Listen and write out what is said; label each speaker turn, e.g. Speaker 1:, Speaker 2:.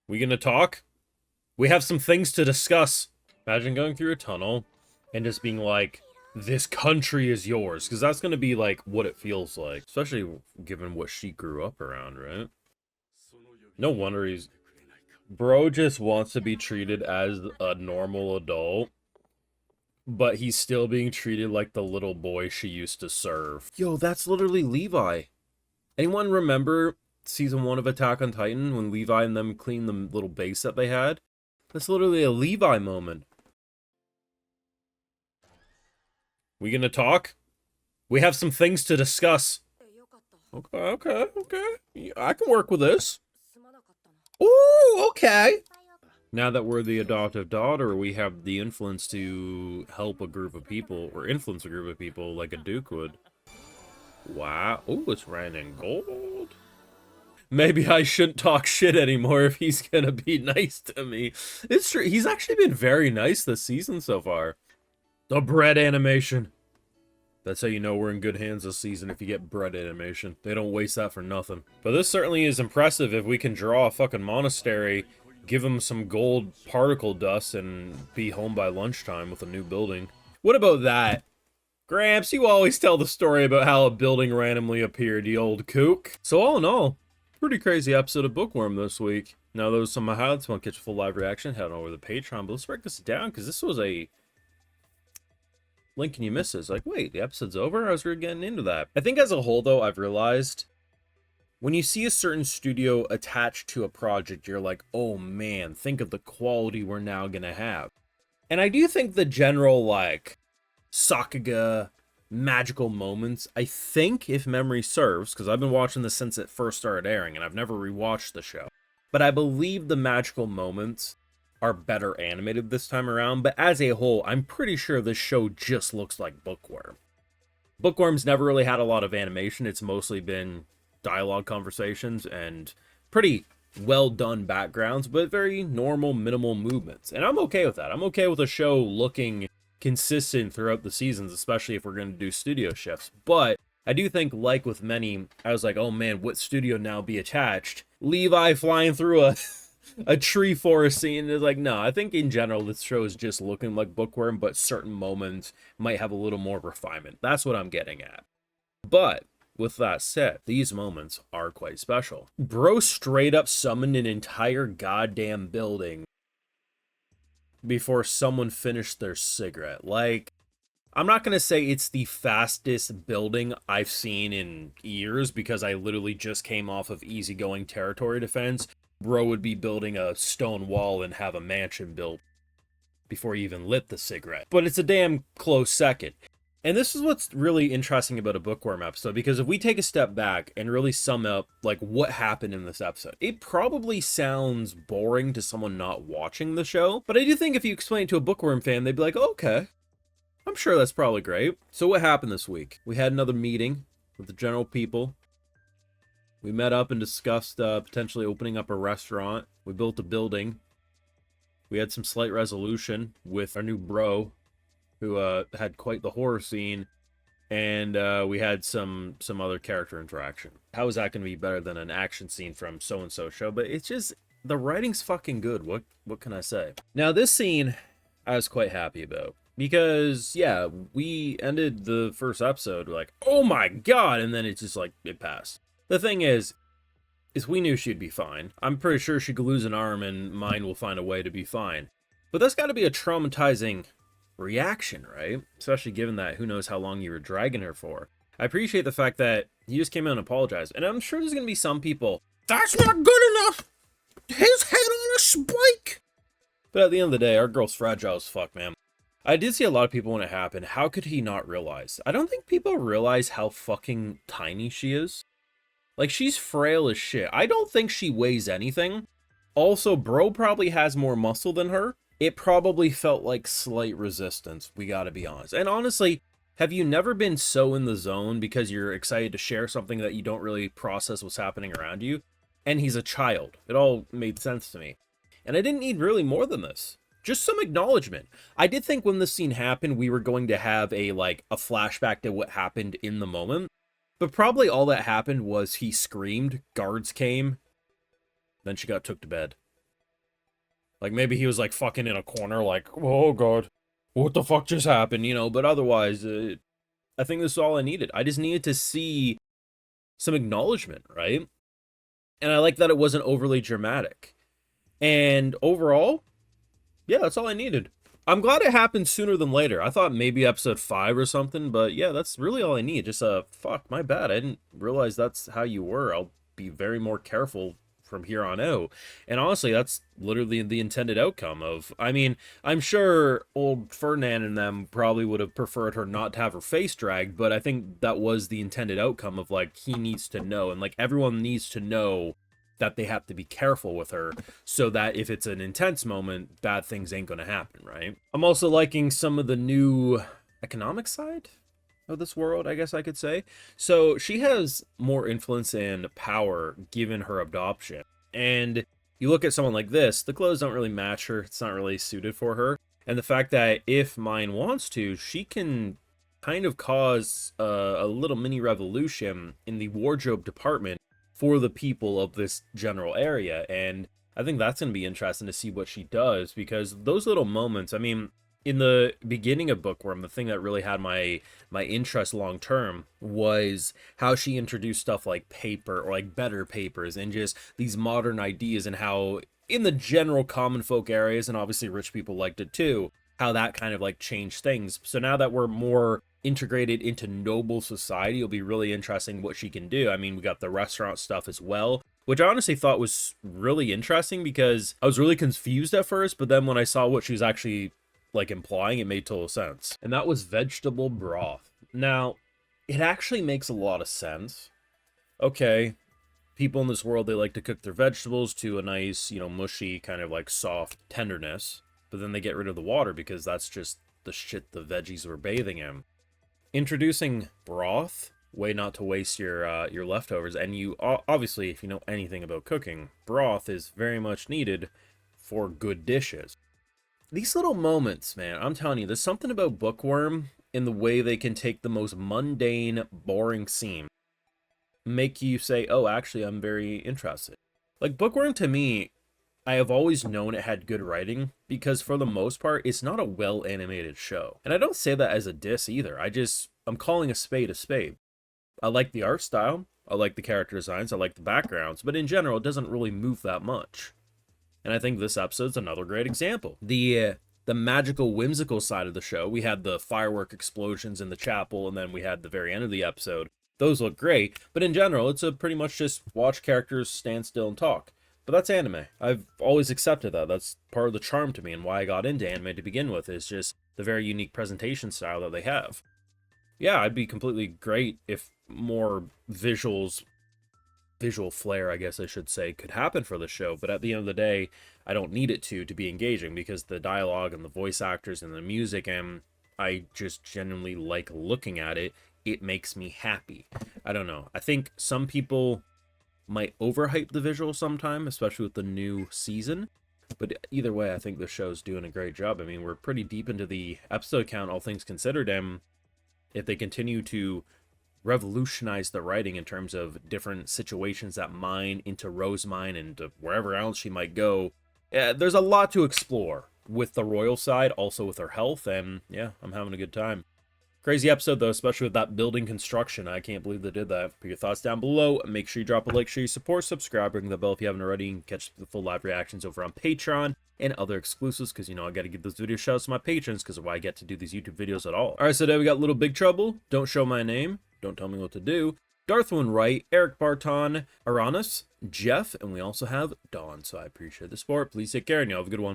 Speaker 1: We gonna talk? We have some things to discuss. Imagine going through a tunnel and just being like, this country is yours. Because that's gonna be like what it feels like. Especially given what she grew up around, right? No wonder he's... Bro just wants to be treated as a normal adult, but he's still being treated like the little boy she used to serve. Yo, that's literally Levi. Anyone remember season 1 of Attack on Titan when Levi and them cleaned the little base that they had? That's literally a Levi moment. We gonna talk? We have some things to discuss. Okay. Yeah, I can work with this. Ooh, okay. Now that we're the adoptive daughter, we have the influence to help a group of people, or influence a group of people like a duke would. Wow. Ooh, it's raining gold. Maybe I shouldn't talk shit anymore if he's gonna be nice to me. It's true. He's actually been very nice this season so far. The bread animation. That's how you know we're in good hands this season, if you get bread animation. They don't waste that for nothing. But this certainly is impressive if we can draw a fucking monastery, give them some gold particle dust, and be home by lunchtime with a new building. What about that? Gramps, you always tell the story about how a building randomly appeared, you old kook. So all in all, pretty crazy episode of Bookworm this week. Now those are some of my highlights. Want to catch a full live reaction, head on over to the Patreon. But let's break this down, because this was a... Link and you miss it. It's like, wait, the episode's over? I was really getting into that. I think as a whole, though, I've realized when you see a certain studio attached to a project, you're like, oh man, think of the quality we're now gonna have. And I do think the general, like, Sakuga magical moments, I think, if memory serves, because I've been watching this since it first started airing, and I've never rewatched the show, but I believe the magical moments are better animated this time around, but as a whole, I'm pretty sure this show just looks like Bookworm. Bookworm's never really had a lot of animation. It's mostly been dialogue conversations and pretty well done backgrounds, but very normal, minimal movements. And I'm okay with that. I'm okay with a show looking consistent throughout the seasons, especially if we're going to do studio shifts. But I do think, like with many, I was like, oh man, what studio now be attached? Levi flying through a tree forest scene is like, no, I think in general this show is just looking like Bookworm, but certain moments might have a little more refinement. That's what I'm getting at. But with that said, these moments are quite special. Bro straight up summoned an entire goddamn building before someone finished their cigarette. Like, I'm not going to say it's the fastest building I've seen in years, because I literally just came off of easygoing territory defense. Bro would be building a stone wall and have a mansion built before he even lit the cigarette. But it's a damn close second. And this is what's really interesting about a Bookworm episode, because if we take a step back and really sum up like what happened in this episode, it probably sounds boring to someone not watching the show, but I do think if you explain it to a Bookworm fan, they'd be like, oh, okay, I'm sure that's probably great. So what happened this week? We had another meeting with the general people. We met up and discussed potentially opening up a restaurant. We built a building. We had some slight resolution with our new bro, who had quite the horror scene, and we had some other character interaction. How is that going to be better than an action scene from so-and-so show? But it's just, the writing's fucking good. What can I say? Now, this scene I was quite happy about, because, yeah, we ended the first episode like, oh my god, and then it's just like, it passed. The thing is we knew she'd be fine. I'm pretty sure she could lose an arm and mine will find a way to be fine. But that's got to be a traumatizing reaction, right? Especially given that who knows how long you were dragging her for. I appreciate the fact that he just came out and apologized. And I'm sure there's going to be some people, that's not good enough! His head on a spike! But at the end of the day, our girl's fragile as fuck, man. I did see a lot of people when it happened. How could he not realize? I don't think people realize how fucking tiny she is. Like, she's frail as shit. I don't think she weighs anything. Also, bro probably has more muscle than her. It probably felt like slight resistance, we gotta be honest. And honestly, have you never been so in the zone because you're excited to share something that you don't really process what's happening around you? And he's a child. It all made sense to me. And I didn't need really more than this. Just some acknowledgement. I did think when this scene happened, we were going to have a flashback to what happened in the moment. But probably all that happened was he screamed, guards came, then she got took to bed. Like, maybe he was, like, fucking in a corner, like, oh, God, what the fuck just happened, you know? But otherwise, I think this is all I needed. I just needed to see some acknowledgement, right? And I like that it wasn't overly dramatic. And overall, yeah, that's all I needed. I'm glad it happened sooner than later. I thought maybe episode 5 or something, but yeah, that's really all I need. Just, fuck, my bad. I didn't realize that's how you were. I'll be very more careful from here on out. And honestly, that's literally the intended outcome of, I mean, I'm sure old Ferdinand and them probably would have preferred her not to have her face dragged, but I think that was the intended outcome of, like, he needs to know, and, like, everyone needs to know that they have to be careful with her so that if it's an intense moment, bad things ain't gonna happen, right? I'm also liking some of the new economic side of this world, I guess I could say. So she has more influence and power given her adoption. And you look at someone like this, the clothes don't really match her, it's not really suited for her. And the fact that if Mine wants to, she can kind of cause a little mini revolution in the wardrobe department for the people of this general area. And I think that's going to be interesting to see what she does, because those little moments, I mean, in the beginning of Bookworm, the thing that really had my interest long term was how she introduced stuff like paper, or like better papers, and just these modern ideas, and how in the general common folk areas, and obviously rich people liked it too, how that kind of like changed things. So now that we're more integrated into noble society, it'll be really interesting what she can do. I mean, we got the restaurant stuff as well, which I honestly thought was really interesting, because I was really confused at first, but then when I saw what she was actually like implying, it made total sense. And that was vegetable broth. Now, it actually makes a lot of sense. Okay, people in this world, they like to cook their vegetables to a nice, you know, mushy kind of like soft tenderness, but then they get rid of the water because that's just the shit the veggies were bathing in. Introducing broth, way not to waste your leftovers, and you obviously, if you know anything about cooking, broth is very much needed for good dishes. These little moments, man, I'm telling you, there's something about Bookworm in the way they can take the most mundane, boring scene, make you say, oh, actually, I'm very interested. Like, Bookworm, to me, I have always known it had good writing, because for the most part, it's not a well-animated show. And I don't say that as a diss either. I'm calling a spade a spade. I like the art style, I like the character designs, I like the backgrounds, but in general, it doesn't really move that much. And I think this episode's another great example. The magical, whimsical side of the show, we had the firework explosions in the chapel, and then we had the very end of the episode. Those look great, but in general, it's a pretty much just watch characters stand still and talk. But that's anime. I've always accepted that. That's part of the charm to me, and why I got into anime to begin with, is just the very unique presentation style that they have. Yeah, I'd be completely great if more visual flair, I guess I should say, could happen for the show, but at the end of the day, I don't need it to be engaging, because the dialogue and the voice actors and the music, and I just genuinely like looking at it. It makes me happy. I don't know. I think some people might overhype the visual sometime, especially with the new season. But either way, I think the show's doing a great job. I mean, we're pretty deep into the episode count, all things considered, and if they continue to revolutionize the writing in terms of different situations that Mine into Rose Mine and wherever else she might go, there's a lot to explore with the royal side, also with her health, and yeah, I'm having a good time. Crazy episode, though, especially with that building construction. I can't believe they did that. Put your thoughts down below. Make sure you drop a like, share your support, subscribe, ring the bell if you haven't already, and catch the full live reactions over on Patreon and other exclusives, because, you know, I got to give those video shout-outs to my patrons, because of why I get to do these YouTube videos at all. Alright, so today we got Little Big Trouble, Don't Show My Name, Don't Tell Me What to Do, Darthwin Wright, Eric Barton, Aranis, Jeff, and we also have Dawn. So I appreciate the support. Please take care, and you have a good one.